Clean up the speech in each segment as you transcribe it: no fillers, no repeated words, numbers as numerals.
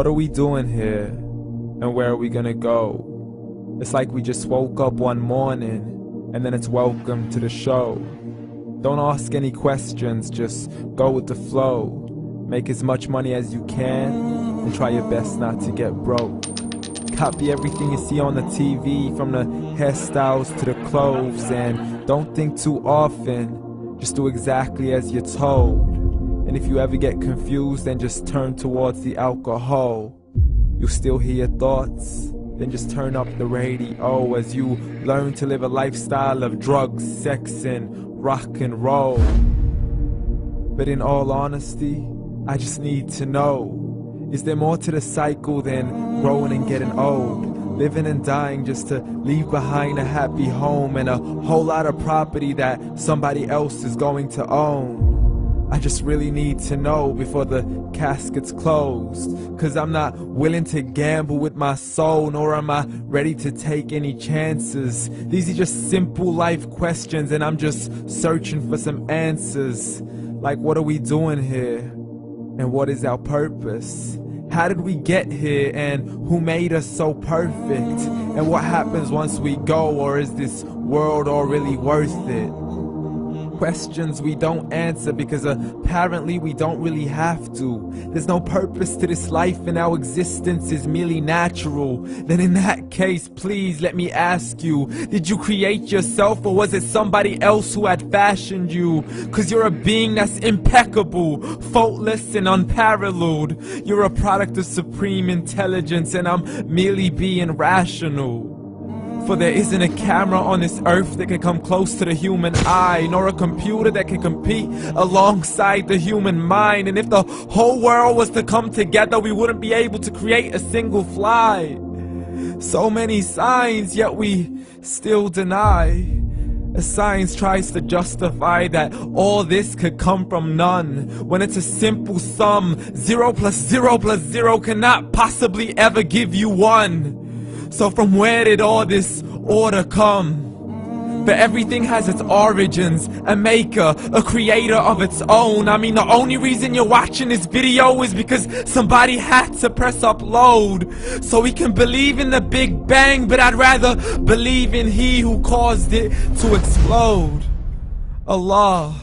What are we doing here? And where are we gonna go? It's like we just woke up one morning, and then it's welcome to the show. Don't ask any questions, just go with the flow. Make as much money as you can, and try your best not to get broke. Copy everything you see on the TV, from the hairstyles to the clothes, and don't think too often, just do exactly as you're told. And if you ever get confused, then just turn towards the alcohol. You'll still hear your thoughts, then just turn up the radio as you learn to live a lifestyle of drugs, sex, and rock and roll. But in all honesty, I just need to know, is there more to the cycle than growing and getting old? Living and dying just to leave behind a happy home and a whole lot of property that somebody else is going to own. I just really need to know before the casket's closed, 'cause I'm not willing to gamble with my soul, nor am I ready to take any chances. These are just simple life questions, and I'm just searching for some answers. Like, what are we doing here? And what is our purpose? How did we get here, and who made us so perfect? And what happens once we go, or is this world all really worth it? Questions we don't answer because apparently we don't really have to. There's no purpose to this life and our existence is merely natural. Then in that case, please let me ask you, did you create yourself, or was it somebody else who had fashioned you? 'Cause you're a being that's impeccable, faultless and unparalleled. You're a product of supreme intelligence, and I'm merely being rational. For there isn't a camera on this earth that can come close to the human eye, nor a computer that can compete alongside the human mind. And if the whole world was to come together, we wouldn't be able to create a single fly. So many signs, yet we still deny. As science tries to justify that all this could come from none, when it's a simple sum. 0 plus 0 plus 0 cannot possibly ever give you 1. So from where did all this order come? But everything has its origins, a maker, a creator of its own. I mean, the only reason you're watching this video is because somebody had to press upload. So we can believe in the Big Bang, but I'd rather believe in He who caused it to explode. Allah,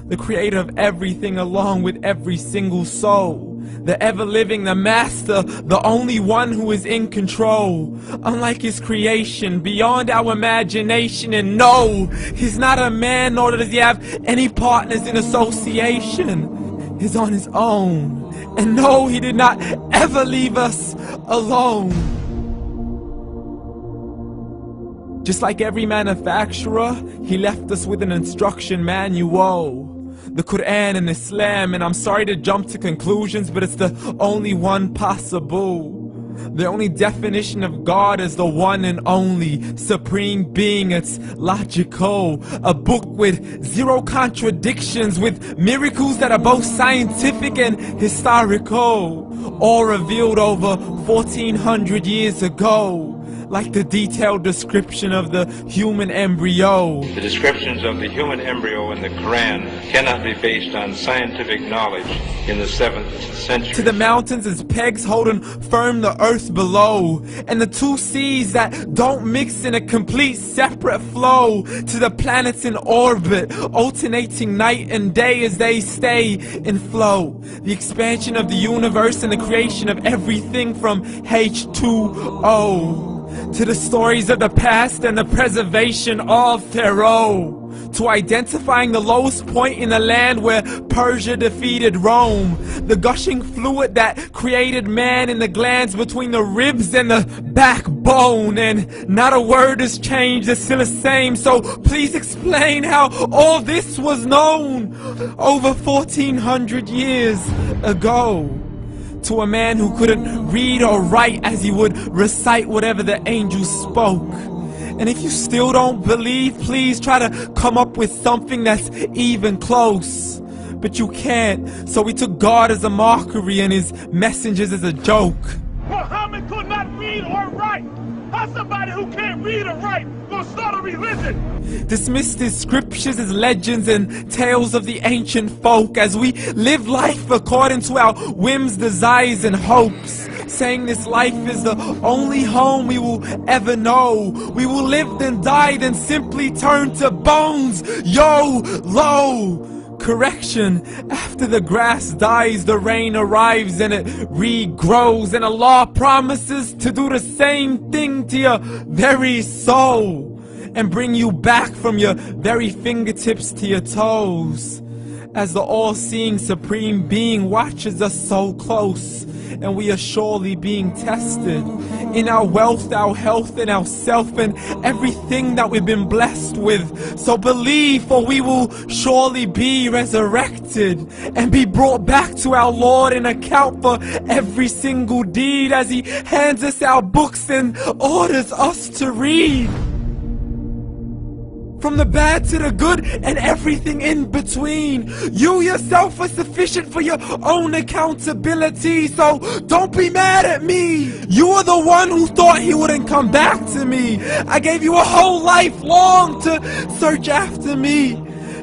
the creator of everything, along with every single soul. The ever-living, the master, the only one who is in control. Unlike his creation, beyond our imagination. And no, he's not a man, nor does he have any partners in association. He's on his own. And no, he did not ever leave us alone. Just like every manufacturer, he left us with an instruction manual. The Quran and Islam, and I'm sorry to jump to conclusions, but it's the only one possible. The only definition of God is the one and only supreme being. It's logical, a book with 0 contradictions, with miracles that are both scientific and historical, all revealed over 1400 years ago. Like the detailed description of the human embryo. The descriptions of the human embryo in the Quran cannot be based on scientific knowledge in the 7th century. To the mountains as pegs holding firm the earth below, and the 2 seas that don't mix in a complete separate flow. To the planets in orbit, alternating night and day as they stay in flow. The expansion of the universe and the creation of everything from H2O. To the stories of the past and the preservation of Pharaoh. To identifying the lowest point in the land where Persia defeated Rome. The gushing fluid that created man in the glands between the ribs and the backbone. And not a word has changed, it's still the same. So please explain how all this was known over 1400 years ago. To a man who couldn't read or write, as he would recite whatever the angels spoke. And if you still don't believe, please try to come up with something that's even close. But you can't, so we took God as a mockery and his messengers as a joke. Muhammad could not read or write. Why somebody who can't read or write gonna start a religion? Dismiss these scriptures as legends and tales of the ancient folk as we live life according to our whims, desires, and hopes. Saying this life is the only home we will ever know. We will live then die, then simply turn to bones. YOLO! Correction, after the grass dies, the rain arrives and it regrows, and Allah promises to do the same thing to your very soul and bring you back from your very fingertips to your toes, as the all-seeing supreme being watches us so close, and we are surely being tested in our wealth, our health, and our self, and everything that we've been blessed with. So believe, for we will surely be resurrected and be brought back to our Lord and account for every single deed as He hands us our books and orders us to read. From the bad to the good and everything in between. You yourself are sufficient for your own accountability, so don't be mad at me. You are the one who thought He wouldn't come back to me. I gave you a whole life long to search after me,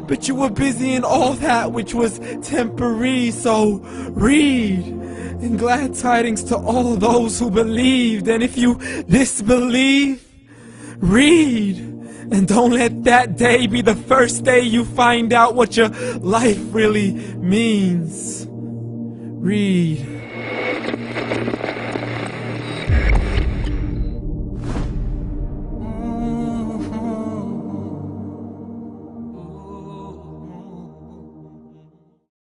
but you were busy in all that which was temporary. So read, and glad tidings to all those who believed. And if you disbelieve, read. And don't let that day be the first day you find out what your life really means. Read.